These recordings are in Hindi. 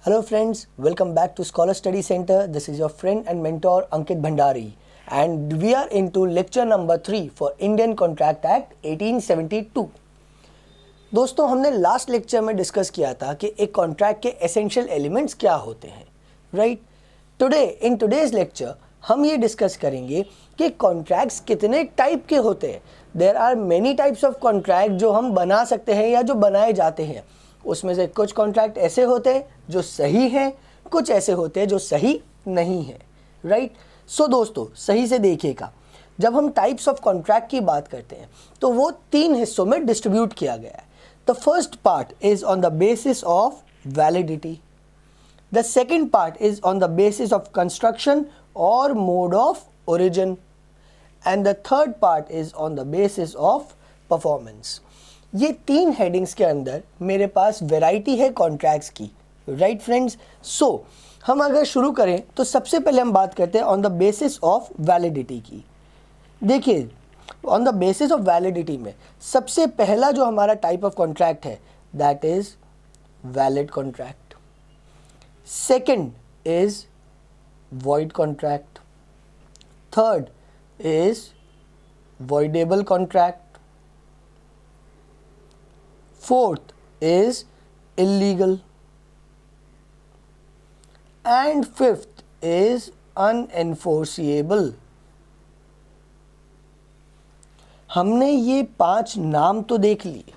Hello friends, welcome back to Scholar Study Center. This is your friend and mentor Ankit Bhandari and we are into lecture number 3 for Indian Contract Act 1872. दोस्तों हमने लास्ट लेक्चर में डिस्कस किया था कि एक कॉन्ट्रैक्ट के एसेंशियल एलिमेंट्स क्या होते हैं, right? Today in today's lecture हम ये डिस्कस करेंगे कि कॉन्ट्रैक्ट्स कितने टाइप के होते हैं. There are many types of contract जो हम बना सकते हैं या जो बनाए जाते हैं. उसमें से कुछ कॉन्ट्रैक्ट ऐसे होते हैं जो सही हैं, कुछ ऐसे होते हैं जो सही नहीं है, राइट? सो दोस्तों सही से देखिएगा, जब हम टाइप्स ऑफ कॉन्ट्रैक्ट की बात करते हैं तो वो 3 हिस्सों में डिस्ट्रीब्यूट किया गया है. The first part is on the basis of validity. The second part is on the basis of construction और mode of origin and the third part is on the basis of performance. ये 3 हेडिंग्स के अंदर मेरे पास वैरायटी है कॉन्ट्रैक्ट्स की, राइट फ्रेंड्स? सो हम अगर शुरू करें तो सबसे पहले हम बात करते हैं on the basis of validity की. देखिए, on the basis of validity में सबसे पहला जो हमारा टाइप ऑफ कॉन्ट्रैक्ट है that is valid contract. Second is void contract. Third is voidable contract. Fourth is illegal and fifth is unenforceable. हमने ये 5 नाम तो देख लिए,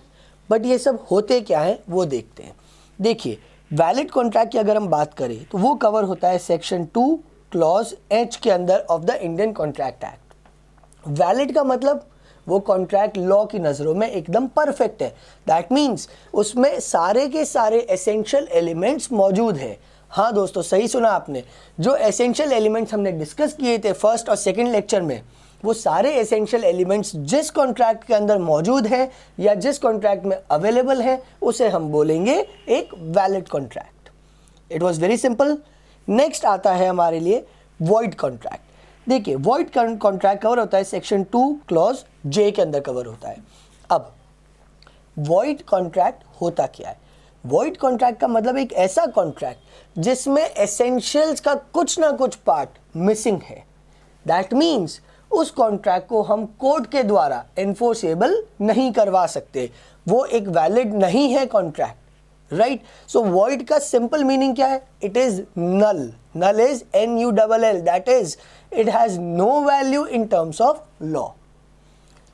बट ये सब होते क्या है वो देखते हैं. देखिए, वैलिड कॉन्ट्रैक्ट की अगर हम बात करें तो वो कवर होता है सेक्शन 2 क्लॉज H के अंदर of the Indian contract act. Valid का मतलब वो कॉन्ट्रैक्ट लॉ की नज़रों में एकदम परफेक्ट है. दैट मीन्स उसमें सारे के सारे एसेंशियल एलिमेंट्स मौजूद हैं. हाँ दोस्तों, सही सुना आपने. जो एसेंशियल एलिमेंट्स हमने डिस्कस किए थे फर्स्ट और सेकंड लेक्चर में, वो सारे एसेंशियल एलिमेंट्स जिस कॉन्ट्रैक्ट के अंदर मौजूद हैं या जिस कॉन्ट्रैक्ट में अवेलेबल हैं उसे हम बोलेंगे एक valid contract. It was very simple. Next आता है हमारे लिए वॉइड कॉन्ट्रैक्ट. देखिए, वॉइड कॉन्ट्रैक्ट कवर होता है सेक्शन 2 क्लॉज J के अंदर कवर होता है. अब वॉइड कॉन्ट्रैक्ट होता क्या है? वॉइड कॉन्ट्रैक्ट का मतलब एक ऐसा कॉन्ट्रैक्ट जिसमें एसेंशियल्स का कुछ ना कुछ पार्ट मिसिंग है. दैट मीन्स उस कॉन्ट्रैक्ट को हम कोर्ट के द्वारा एनफोर्सेबल नहीं करवा सकते. वो एक वैलिड नहीं है कॉन्ट्रैक्ट, राइट? सो वॉइड का सिंपल मीनिंग क्या है? It is null. Null is NULL. That is it has no value in terms of law.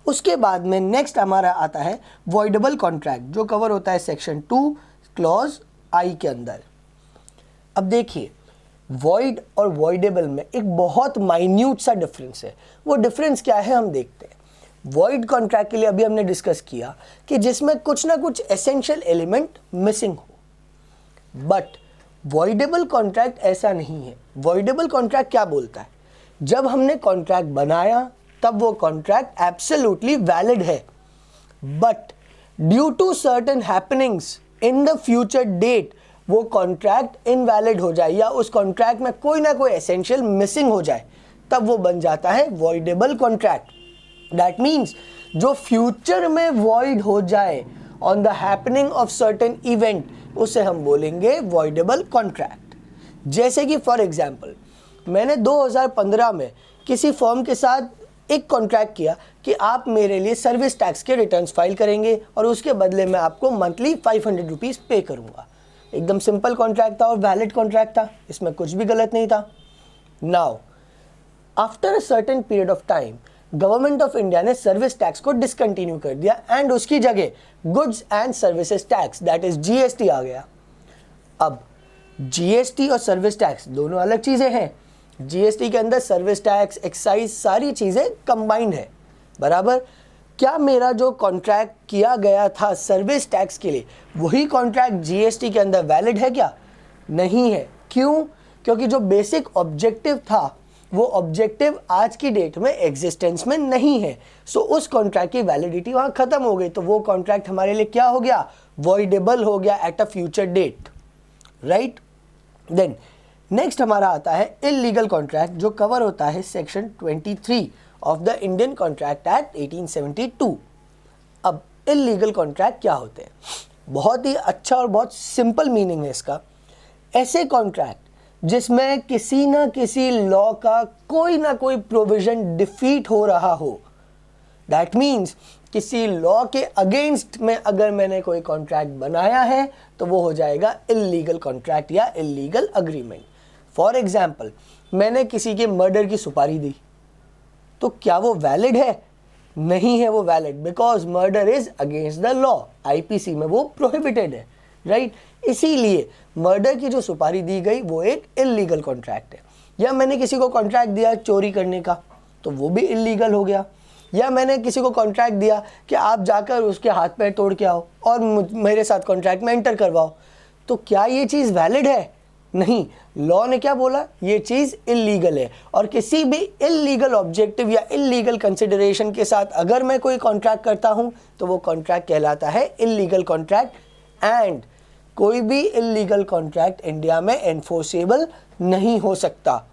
उसके बाद में नेक्स्ट हमारा आता है वॉइडेबल कॉन्ट्रैक्ट जो कवर होता है सेक्शन 2 क्लॉज I के अंदर. अब देखिए, वॉइड और वॉइडेबल में एक बहुत माइन्यूट सा डिफरेंस है. वो डिफरेंस क्या है हम देखते हैं. वॉइड कॉन्ट्रैक्ट के लिए अभी हमने डिस्कस किया कि जिसमें कुछ ना कुछ एसेंशियल एलिमेंट मिसिंग हो, बट वॉइडेबल कॉन्ट्रैक्ट ऐसा नहीं है. वॉइडेबल कॉन्ट्रैक्ट क्या बोलता है? जब हमने कॉन्ट्रैक्ट बनाया तब वो कॉन्ट्रैक्ट एब्सोल्युटली वैलिड है, but due to certain happenings in the future date वो कॉन्ट्रैक्ट इनवैलिड हो जाए या उस कॉन्ट्रैक्ट में कोई ना कोई एसेंशियल मिसिंग हो जाए, तब वो बन जाता है वॉइडेबल कॉन्ट्रैक्ट. दैट मीन्स जो फ्यूचर में वॉइड हो जाए on the happening of certain event, उसे हम बोलेंगे वॉइडेबल कॉन्ट्रैक्ट. जैसे कि फॉर एग्जाम्पल, मैंने 2015 में किसी फर्म के साथ एक कॉन्ट्रैक्ट किया कि आप मेरे लिए सर्विस टैक्स के रिटर्न्स फाइल करेंगे और उसके बदले में आपको मंथली 500 रुपीज़ पे करूंगा. एकदम सिंपल कॉन्ट्रैक्ट था और वैलिड कॉन्ट्रैक्ट था, इसमें कुछ भी गलत नहीं था. Now after a certain period of time government of India ने सर्विस टैक्स को डिसकंटिन्यू कर दिया एंड उसकी जगह goods and services tax that is GST आ गया. अब GST और सर्विस टैक्स दोनों अलग चीज़ें हैं. GST के अंदर सर्विस टैक्स, एक्साइज, सारी चीज़ें कंबाइंड है, बराबर. क्या मेरा जो कॉन्ट्रैक्ट किया गया था सर्विस टैक्स के लिए वही कॉन्ट्रैक्ट GST के अंदर वैलिड है क्या? नहीं है. क्यों? क्योंकि जो बेसिक ऑब्जेक्टिव था वो ऑब्जेक्टिव आज की डेट में एग्जिस्टेंस में नहीं है. सो उस कॉन्ट्रैक्ट की वैलिडिटी वहाँ ख़त्म हो गई, तो वो कॉन्ट्रैक्ट हमारे लिए क्या हो गया? वॉइडेबल हो गया at a future date, right? Then next हमारा आता है इलीगल कॉन्ट्रैक्ट जो कवर होता है section 23 of the Indian contract act 1872. अब इलीगल कॉन्ट्रैक्ट क्या होते हैं? बहुत ही अच्छा और बहुत सिंपल मीनिंग है इसका. ऐसे कॉन्ट्रैक्ट जिसमें किसी ना किसी लॉ का कोई ना कोई प्रोविजन डिफीट हो रहा हो, दैट मीन्स किसी लॉ के अगेंस्ट में अगर मैंने कोई कॉन्ट्रैक्ट बनाया है तो वो हो जाएगा इल्लीगल कॉन्ट्रैक्ट या इल्लीगल अग्रीमेंट। फॉर एग्जाम्पल, मैंने किसी के मर्डर की सुपारी दी, तो क्या वो वैलिड है? नहीं है वो valid, because murder is against the law, IPC में वो प्रोहिबिटेड है, राइट? इसीलिए मर्डर की जो सुपारी दी गई वो एक इल्लीगल कॉन्ट्रैक्ट है। या मैंने किसी को कॉन्ट्रैक्ट दिया चोरी करने का, तो वो भी इल्लीगल हो गया। या मैंने किसी को कॉन्ट्रैक्ट दिया कि आप जाकर उसके हाथ पैर तोड़ के आओ और मेरे साथ कॉन्ट्रैक्ट में एंटर करवाओ, तो क्या ये चीज़ वैलिड है? नहीं, लॉ ने क्या बोला? ये चीज़ इल्लीगल है। और किसी भी इल्लीगल ऑब्जेक्टिव या इल्लीगल कंसिडरेशन के साथ अगर मैं कोई कॉन्ट्रैक्ट करता हूं तो वो कॉन्ट्रैक्ट कहलाता है इल्लीगल कॉन्ट्रैक्ट। एंड कोई भी इल्लीगल कॉन्ट्रैक्ट इंडिया में एनफोर्सेबल नहीं हो सकता,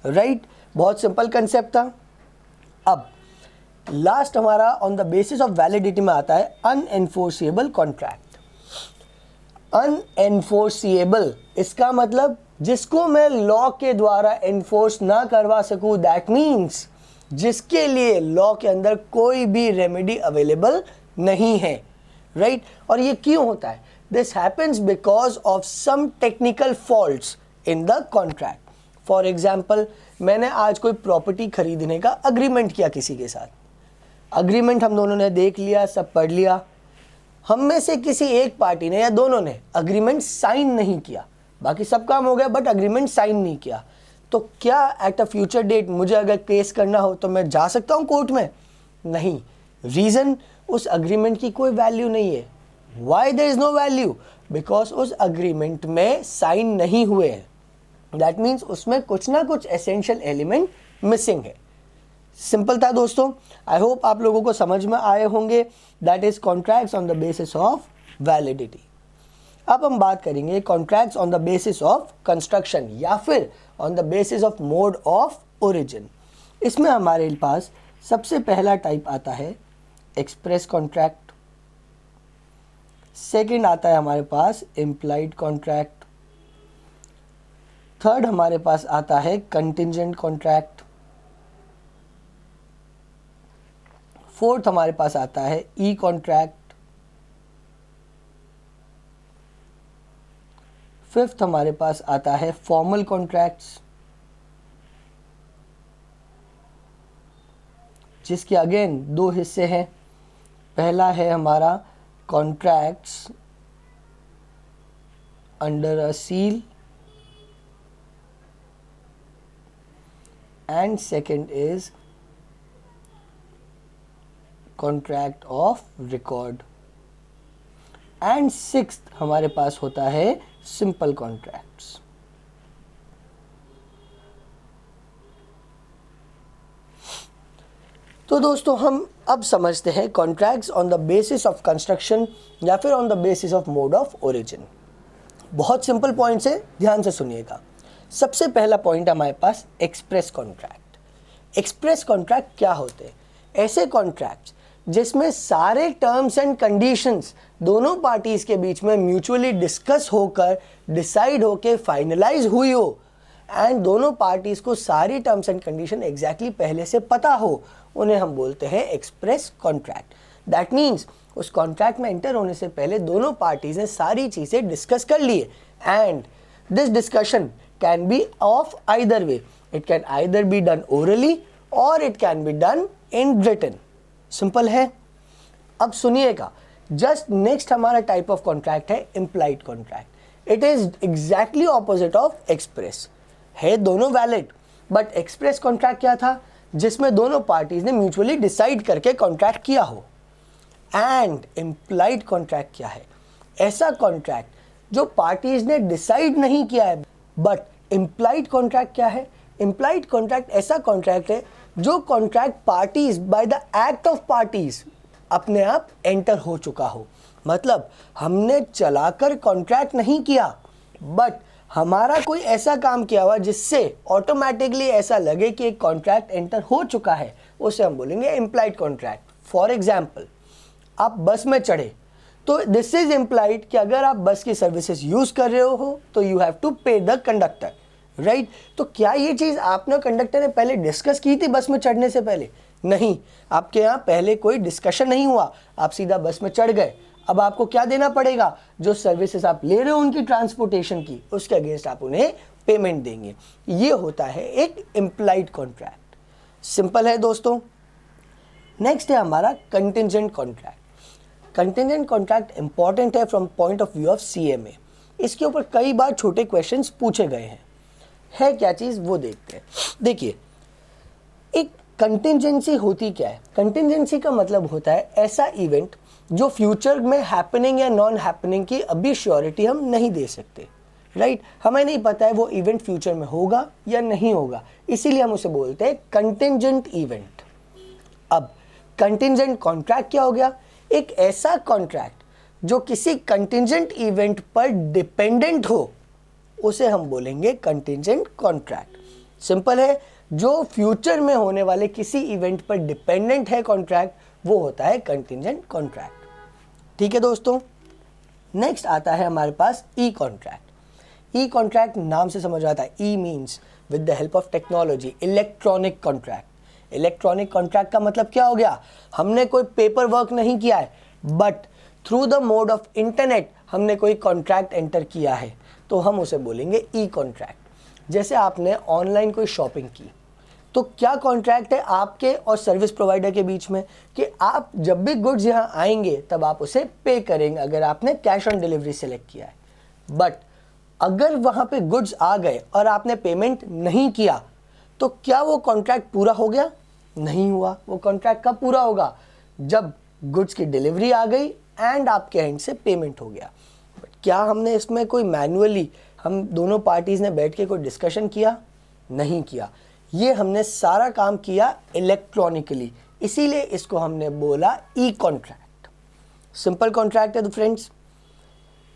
राइट? बहुत सिंपल कंसेप्ट था। अब लास्ट हमारा on the basis of validity में आता है अनएनफोर्सेबल कॉन्ट्रैक्ट। अनएनफोर्सेबल, इसका मतलब जिसको मैं लॉ के द्वारा एनफोर्स ना करवा सकूं, दैट मीन्स जिसके लिए लॉ के अंदर कोई भी रेमेडी अवेलेबल नहीं है, राइट? और ये क्यों होता है? This happens because of some technical faults in the contract. For example, मैंने आज कोई प्रॉपर्टी खरीदने का अग्रीमेंट किया किसी के साथ। अग्रीमेंट हम दोनों ने देख लिया, सब पढ़ लिया। हम में से किसी एक पार्टी ने या दोनों ने अग्रीमेंट साइन नहीं किया, बाकी सब काम हो गया बट अग्रीमेंट साइन नहीं किया, तो क्या एट अ फ्यूचर डेट मुझे अगर केस करना हो तो मैं जा सकता हूँ कोर्ट में? नहीं। रीज़न, उस अग्रीमेंट की कोई वैल्यू नहीं है। Why there is no value? Because उस अग्रीमेंट में साइन नहीं हुए हैं। दैट मीन्स उसमें कुछ ना कुछ एसेंशियल एलिमेंट मिसिंग है। सिंपल था दोस्तों। आई होप आप लोगों को समझ में आए होंगे। That is contracts on the basis of validity. अब हम बात करेंगे contracts on the basis of construction या फिर on the basis of mode of origin. इसमें हमारे पास सबसे पहला टाइप आता है एक्सप्रेस कॉन्ट्रैक्ट, सेकंड आता है हमारे पास इम्प्लाइड कॉन्ट्रैक्ट, थर्ड हमारे पास आता है कंटिंजेंट कॉन्ट्रैक्ट, फोर्थ हमारे पास आता है ई कॉन्ट्रैक्ट, फिफ्थ हमारे पास आता है फॉर्मल कॉन्ट्रैक्ट्स, जिसके अगेन दो हिस्से हैं। पहला है हमारा contracts under a seal and second is contract of record, and sixth हमारे पास होता है सिंपल कॉन्ट्रैक्ट्स। तो दोस्तों हम अब समझते हैं contracts on the basis of construction या फिर on the basis of mode of origin. बहुत सिंपल पॉइंट्स है, ध्यान से सुनिएगा। सबसे पहला पॉइंट हमारे पास एक्सप्रेस कॉन्ट्रैक्ट। एक्सप्रेस कॉन्ट्रैक्ट क्या होते हैं? ऐसे कॉन्ट्रैक्ट्स जिसमें सारे टर्म्स एंड कंडीशंस दोनों पार्टीज के बीच में म्यूचुअली डिस्कस होकर डिसाइड होकर फाइनलाइज हुई हो एंड दोनों पार्टीज को सारी टर्म्स एंड कंडीशन एग्जैक्टली पहले से पता हो, उन्हें हम बोलते हैं एक्सप्रेस कॉन्ट्रैक्ट। दैट मीन्स उस कॉन्ट्रैक्ट में एंटर होने से पहले दोनों पार्टीज ने सारी चीज़ें डिस्कस कर लिए and this discussion can be of either way. It can either be done orally और it can be done in written. Simple है। अब सुनिएगा, जस्ट नेक्स्ट हमारा टाइप ऑफ कॉन्ट्रैक्ट है implied contract. It is exactly opposite of express. है दोनों वैलिड, बट एक्सप्रेस कॉन्ट्रैक्ट क्या था? जिसमें दोनों पार्टीज ने म्यूचुअली डिसाइड करके कॉन्ट्रैक्ट किया हो। एंड इम्प्लाइड कॉन्ट्रैक्ट क्या है? ऐसा कॉन्ट्रैक्ट जो पार्टीज ने डिसाइड नहीं किया है। बट इम्प्लाइड कॉन्ट्रैक्ट क्या है? इम्प्लाइड कॉन्ट्रैक्ट ऐसा कॉन्ट्रैक्ट है जो contract parties by the act of parties अपने आप एंटर हो चुका हो। मतलब हमने चलाकर कॉन्ट्रैक्ट नहीं किया, बट हमारा कोई ऐसा काम किया हुआ जिससे ऑटोमेटिकली ऐसा लगे कि एक कॉन्ट्रैक्ट एंटर हो चुका है, उसे हम बोलेंगे इम्प्लाइड कॉन्ट्रैक्ट। फॉर एग्जाम्पल, आप बस में चढ़े तो दिस इज इम्प्लाइड कि अगर आप बस की सर्विसेज यूज कर रहे हो तो you have to pay the conductor, right. तो क्या ये चीज आपने कंडक्टर ने पहले डिस्कस की थी बस में चढ़ने से पहले? नहीं, आपके यहाँ पहले कोई डिस्कशन नहीं हुआ, आप सीधा बस में चढ़ गए। अब आपको क्या देना पड़ेगा? जो सर्विसेज आप ले रहे हो उनकी ट्रांसपोर्टेशन की, उसके अगेंस्ट आप उन्हें पेमेंट देंगे। ये होता है एक इम्प्लाइड कॉन्ट्रैक्ट। सिंपल है दोस्तों। नेक्स्ट है हमारा contingent contract. Contingent contract important है from point of view of CMA. इसके ऊपर कई बार छोटे क्वेश्चंस पूछे गए हैं। है क्या चीज़ वो देखते हैं। देखिए, एक कंटिंजेंसी होती क्या है? कंटिंजेंसी का मतलब होता है ऐसा इवेंट जो फ्यूचर में हैपनिंग या नॉन हैपनिंग की अभी श्योरिटी हम नहीं दे सकते, राइट। हमें नहीं पता है वो इवेंट फ्यूचर में होगा या नहीं होगा, इसीलिए हम उसे बोलते हैं कंटिंजेंट इवेंट। अब कंटिंजेंट कॉन्ट्रैक्ट क्या हो गया? एक ऐसा कॉन्ट्रैक्ट जो किसी कंटिंजेंट इवेंट पर डिपेंडेंट हो, उसे हम बोलेंगे कंटिंजेंट कॉन्ट्रैक्ट। सिंपल है, जो फ्यूचर में होने वाले किसी इवेंट पर डिपेंडेंट है कॉन्ट्रैक्ट, वो होता है कंटिंजेंट कॉन्ट्रैक्ट। ठीक है दोस्तों। नेक्स्ट आता है हमारे पास ई कॉन्ट्रैक्ट। ई कॉन्ट्रैक्ट नाम से समझ आता है, E means with the help of technology, electronic contract. Electronic contract का मतलब क्या हो गया? हमने कोई पेपर वर्क नहीं किया है, but through the mode of internet हमने कोई कॉन्ट्रैक्ट एंटर किया है, तो हम उसे बोलेंगे ई कॉन्ट्रैक्ट। जैसे आपने ऑनलाइन कोई शॉपिंग की, तो क्या कॉन्ट्रैक्ट है आपके और सर्विस प्रोवाइडर के बीच में कि आप जब भी गुड्स यहाँ आएंगे तब आप उसे पे करेंगे अगर आपने कैश ऑन डिलीवरी सेलेक्ट किया है। बट अगर वहाँ पे गुड्स आ गए और आपने पेमेंट नहीं किया, तो क्या वो कॉन्ट्रैक्ट पूरा हो गया? नहीं हुआ। वो कॉन्ट्रैक्ट कब पूरा होगा? जब गुड्स की डिलीवरी आ गई एंड आपके एंड से पेमेंट हो गया। बट क्या हमने इसमें कोई मैन्युअली हम दोनों पार्टीज ने बैठ के कोई डिस्कशन किया? नहीं किया। ये हमने सारा काम किया इलेक्ट्रॉनिकली, इसीलिए इसको हमने बोला ई कॉन्ट्रैक्ट। सिंपल कॉन्ट्रैक्ट है तो फ्रेंड्स।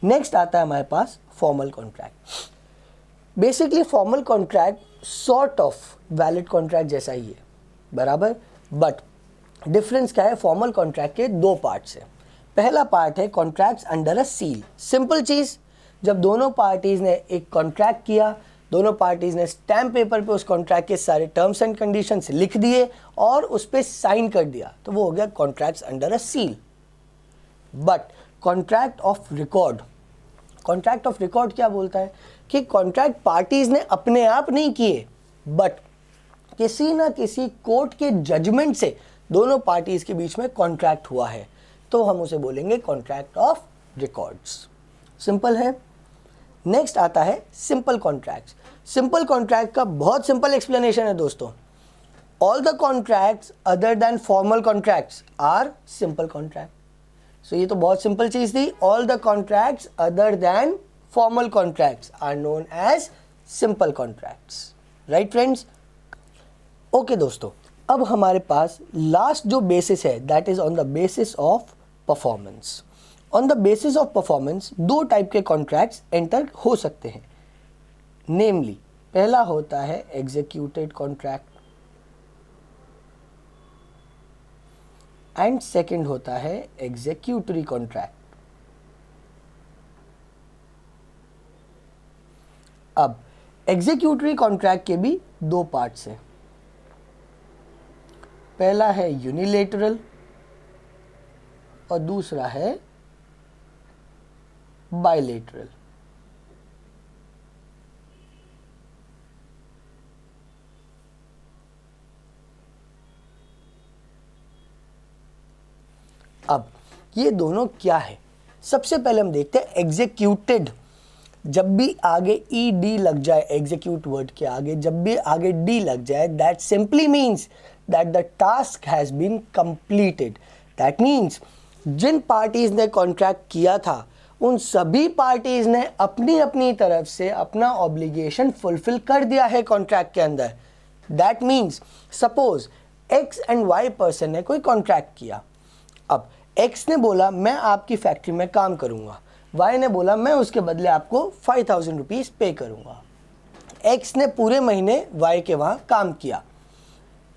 नेक्स्ट आता है हमारे पास formal contract. Basically formal contract sort of valid contract जैसा ही है, बराबर। बट डिफरेंस क्या है? फॉर्मल कॉन्ट्रैक्ट के दो पार्ट्स हैं। पहला पार्ट है contracts under a seal. Simple चीज, जब दोनों पार्टीज ने एक कॉन्ट्रैक्ट किया, दोनों पार्टीज ने स्टैम्प पेपर पे उस कॉन्ट्रैक्ट के सारे टर्म्स एंड कंडीशंस लिख दिए और उस पर साइन कर दिया, तो वो हो गया contracts under a seal. But contract of record, contract of record क्या बोलता है कि कॉन्ट्रैक्ट पार्टीज ने अपने आप नहीं किए, बट किसी ना किसी कोर्ट के जजमेंट से दोनों पार्टीज के बीच में कॉन्ट्रैक्ट हुआ है, तो हम उसे बोलेंगे कॉन्ट्रैक्ट ऑफ रिकॉर्ड्स। सिंपल है। नेक्स्ट आता है सिंपल कॉन्ट्रैक्ट्स। सिंपल कॉन्ट्रैक्ट का बहुत सिंपल एक्सप्लेनेशन है दोस्तों। All the contracts other than formal contracts are simple contract. So ये तो बहुत सिंपल चीज थी। All the contracts other than formal contracts are known as simple contracts, right friends. Okay दोस्तों, अब हमारे पास लास्ट जो बेसिस है that is on the basis of performance. On the basis of performance दो टाइप के कॉन्ट्रैक्ट्स एंटर हो सकते हैं। नेमली पहला होता है एग्जीक्यूटेड कॉन्ट्रैक्ट एंड सेकंड होता है एग्जीक्यूटरी कॉन्ट्रैक्ट। अब एग्जीक्यूटरी कॉन्ट्रैक्ट के भी दो पार्ट्स हैं। पहला है यूनिलेटरल और दूसरा है बायलेटरल। अब ये दोनों क्या है? सबसे पहले हम देखते हैं एग्जीक्यूटेड। जब भी आगे ई डी लग जाए, एग्जीक्यूट वर्ड के आगे जब भी आगे डी लग जाए, that simply means that the task has been completed. That means जिन पार्टीज ने कॉन्ट्रैक्ट किया था उन सभी पार्टीज ने अपनी अपनी तरफ से अपना ऑब्लिगेशन फुलफिल कर दिया है कॉन्ट्रैक्ट के अंदर। That means suppose X and Y person ने कोई कॉन्ट्रैक्ट किया। अब एक्स ने बोला मैं आपकी फैक्ट्री में काम करूंगा, वाई ने बोला मैं उसके बदले आपको 5000 रुपीज पे करूंगा। एक्स ने पूरे महीने वाई के वहां काम किया।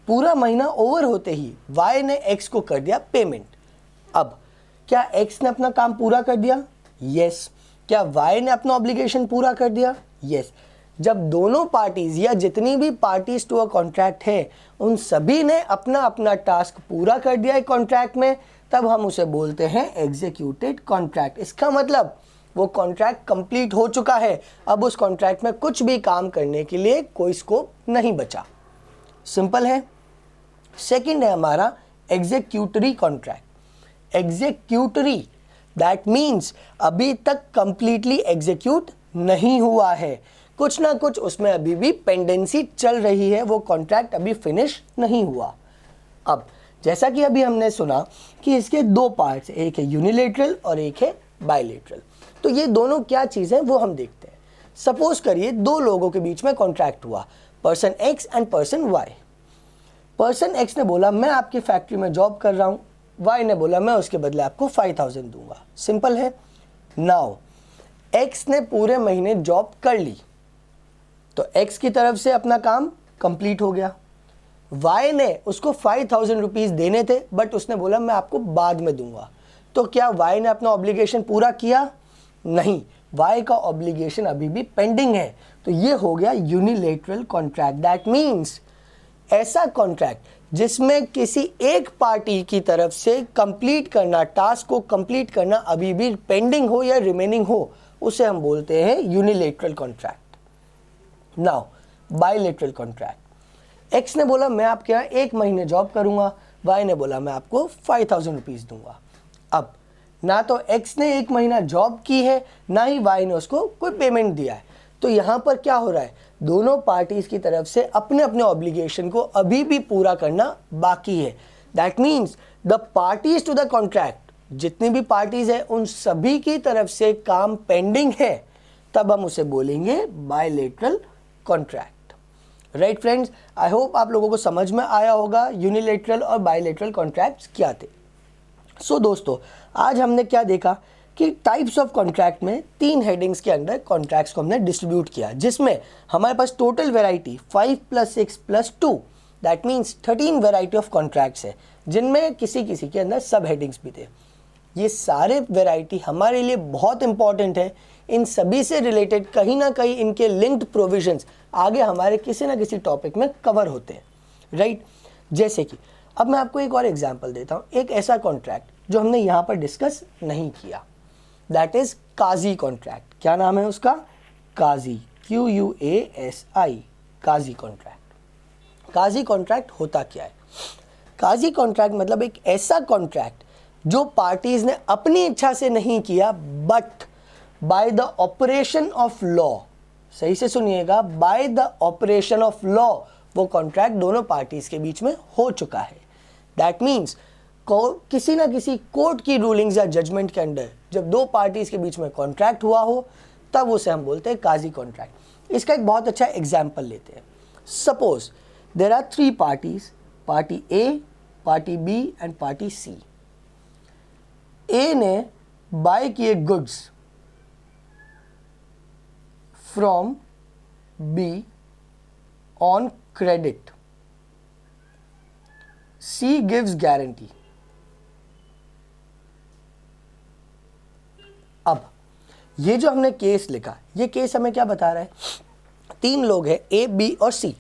पूरा महीना ओवर होते ही वाई ने एक्स को कर दिया पेमेंट। अब क्या एक्स ने अपना काम पूरा कर दिया? यस। क्या वाई ने अपना ऑब्लिगेशन पूरा कर दिया? यस। जब दोनों पार्टीज या जितनी भी पार्टीज टू अ कॉन्ट्रैक्ट है उन सभी ने अपना अपना टास्क पूरा कर दिया है कॉन्ट्रैक्ट में, तब हम उसे बोलते हैं एग्जीक्यूटेड कॉन्ट्रैक्ट। इसका मतलब वो कॉन्ट्रैक्ट कंप्लीट हो चुका है, अब उस कॉन्ट्रैक्ट में कुछ भी काम करने के लिए कोई स्कोप नहीं बचा। सिंपल है। सेकंड है हमारा executory contract. Executory that means अभी तक कंप्लीटली एग्जीक्यूट नहीं हुआ है, कुछ ना कुछ उसमें अभी भी पेंडेंसी चल रही है, वो कॉन्ट्रैक्ट अभी फिनिश नहीं हुआ। अब जैसा कि अभी हमने सुना कि इसके दो पार्ट्स, एक है यूनिलेटरल और एक है बायलेटरल। तो ये दोनों क्या चीज़ है वो हम देखते हैं। सपोज करिए दो लोगों के बीच में कॉन्ट्रैक्ट हुआ, person X and person Y. Person X ने बोला मैं आपकी फैक्ट्री में जॉब कर रहा हूँ, वाई ने बोला मैं उसके बदले आपको 5000 दूंगा। सिंपल है। नाउ एक्स ने पूरे महीने जॉब कर ली तो एक्स की तरफ से अपना काम कंप्लीट हो गया। वाई ने उसको 5000 रुपीज़ देने थे बट उसने बोला मैं आपको बाद में दूंगा। तो क्या वाई ने अपना ऑब्लिगेशन पूरा किया? नहीं, वाई का ऑब्लिगेशन अभी भी पेंडिंग है। तो ये हो गया यूनिलेटरल कॉन्ट्रैक्ट। दैट मीन्स ऐसा कॉन्ट्रैक्ट जिसमें किसी एक पार्टी की तरफ से कंप्लीट करना, टास्क को कंप्लीट करना अभी भी पेंडिंग हो या रिमेनिंग हो, उसे हम बोलते हैं unilateral contract. Now bilateral contract. X ने बोला मैं आपके यहाँ 1 महीने जॉब करूंगा, वाई ने बोला मैं आपको 5000 रुपीज़ दूंगा। अब ना तो एक्स ने 1 महीना जॉब की है, ना ही वाई ने उसको कोई पेमेंट दिया है। तो यहाँ पर क्या हो रहा है, दोनों पार्टीज की तरफ से अपने अपने ऑब्लिगेशन को अभी भी पूरा करना बाकी है। That means the parties to the contract, जितनी भी पार्टीज है उन सभी की तरफ से काम पेंडिंग है, तब हम उसे बोलेंगे bilateral contract. Right friends, I hope आप लोगों को समझ में आया होगा यूनिलेटरल और बायलेटरल कॉन्ट्रैक्ट्स क्या थे। सो दोस्तों, आज हमने क्या देखा कि टाइप्स ऑफ कॉन्ट्रैक्ट में 3 हेडिंग्स के अंदर कॉन्ट्रैक्ट्स को हमने डिस्ट्रीब्यूट किया, जिसमें हमारे पास total variety 5 + 6 + 2 that means 13 variety of contracts है, जिनमें किसी किसी के अंदर सब हेडिंग्स भी थे। ये सारे वेराइटी हमारे लिए बहुत इंपॉर्टेंट है। इन सभी से रिलेटेड कहीं ना कहीं इनके लिंक्ड प्रोविजंस आगे हमारे किसी ना किसी टॉपिक में कवर होते हैं। राइट, जैसे कि अब मैं आपको एक और एग्जांपल देता हूँ, एक ऐसा कॉन्ट्रैक्ट जो हमने यहाँ पर डिस्कस नहीं किया, दैट इज काजी कॉन्ट्रैक्ट। क्या नाम है उसका? काजी, QUASI, काजी कॉन्ट्रैक्ट। काजी कॉन्ट्रैक्ट होता क्या है? काजी कॉन्ट्रैक्ट मतलब एक ऐसा कॉन्ट्रैक्ट जो पार्टीज ने अपनी इच्छा से नहीं किया, but by the operation of law, सही से सुनिएगा, by the operation of law वो कॉन्ट्रैक्ट दोनों पार्टीज के बीच में हो चुका है। दैट मीन्स किसी ना किसी कोर्ट की रूलिंग्स या जजमेंट के अंडर जब दो पार्टीज के बीच में कॉन्ट्रैक्ट हुआ हो, तब उसे हम बोलते हैं काजी कॉन्ट्रैक्ट। इसका एक बहुत अच्छा एग्जाम्पल लेते हैं। Suppose there are 3 parties, party A, party B and party C. A ने बाय किए goods from B on credit, C gives guarantee. अब ये जो हमने केस लिखा, ये केस हमें क्या बता रहा है? 3 लोग हैं, ए, बी और सी।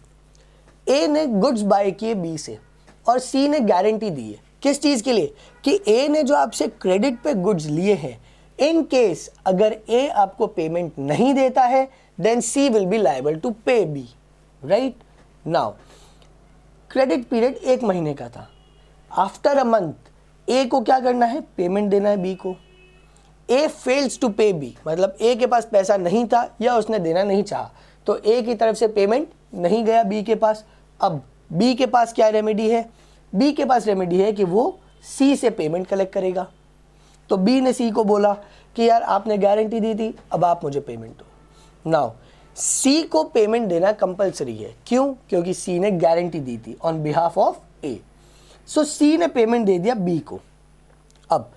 ए ने गुड्स बाय किए बी से और सी ने गारंटी दी है। किस चीज़ के लिए? कि ए ने जो आपसे क्रेडिट पे गुड्स लिए हैं, इन केस अगर ए आपको पेमेंट नहीं देता है, then C will be liable to pay B. Right now credit period 1 महीने का था। आफ्टर अ मंथ ए को क्या करना है? पेमेंट देना है बी को। A fails to pay B, मतलब ए के पास पैसा नहीं था या उसने देना नहीं चाहा, तो ए की तरफ से पेमेंट नहीं गया बी के पास। अब बी के पास क्या रेमेडी है? बी के पास रेमेडी है कि वो सी से पेमेंट कलेक्ट करेगा। तो बी ने सी को बोला कि यार आपने गारंटी दी थी, अब आप मुझे पेमेंट दो। नाउ सी को पेमेंट देना कंपलसरी है। क्यों? क्योंकि सी ने गारंटी दी थी ऑन बिहाफ ऑफ ए। सो सी ने पेमेंट दे दिया बी को। अब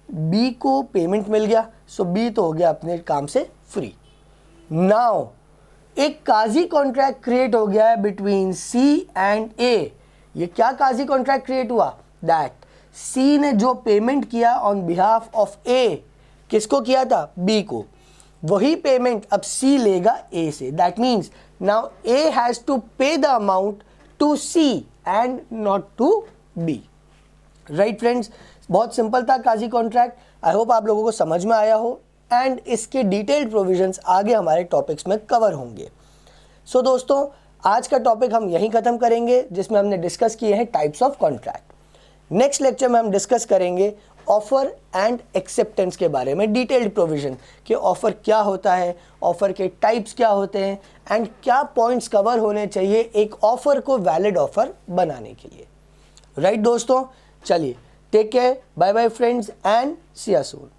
बी को पेमेंट मिल गया, सो बी तो हो गया अपने काम से फ्री। नाउ एक काजी कॉन्ट्रैक्ट क्रिएट हो गया है बिटवीन सी एंड ए। ये क्या काजी कॉन्ट्रैक्ट क्रिएट हुआ? दैट सी ने जो पेमेंट किया ऑन बिहाफ ऑफ ए, किसको किया था? बी को, वही पेमेंट अब सी लेगा ए से। That means now A has to pay the amount to C and not to B. Right friends, बहुत सिंपल था काजी कॉन्ट्रैक्ट। आई होप आप लोगों को समझ में आया हो एंड इसके डिटेल्ड प्रोविजंस आगे हमारे टॉपिक्स में कवर होंगे। सो दोस्तों, आज का टॉपिक हम यहीं ख़त्म करेंगे, जिसमें हमने डिस्कस किए हैं types of contract. Next lecture में हम डिस्कस करेंगे ऑफर एंड एक्सेप्टेंस के बारे में, डिटेल्ड प्रोविजन कि ऑफर क्या होता है, ऑफर के टाइप्स क्या होते हैं एंड क्या पॉइंट्स कवर होने चाहिए एक ऑफर को वैलिड ऑफर बनाने के लिए। राइट दोस्तों, चलिए take care, bye bye friends and see you soon.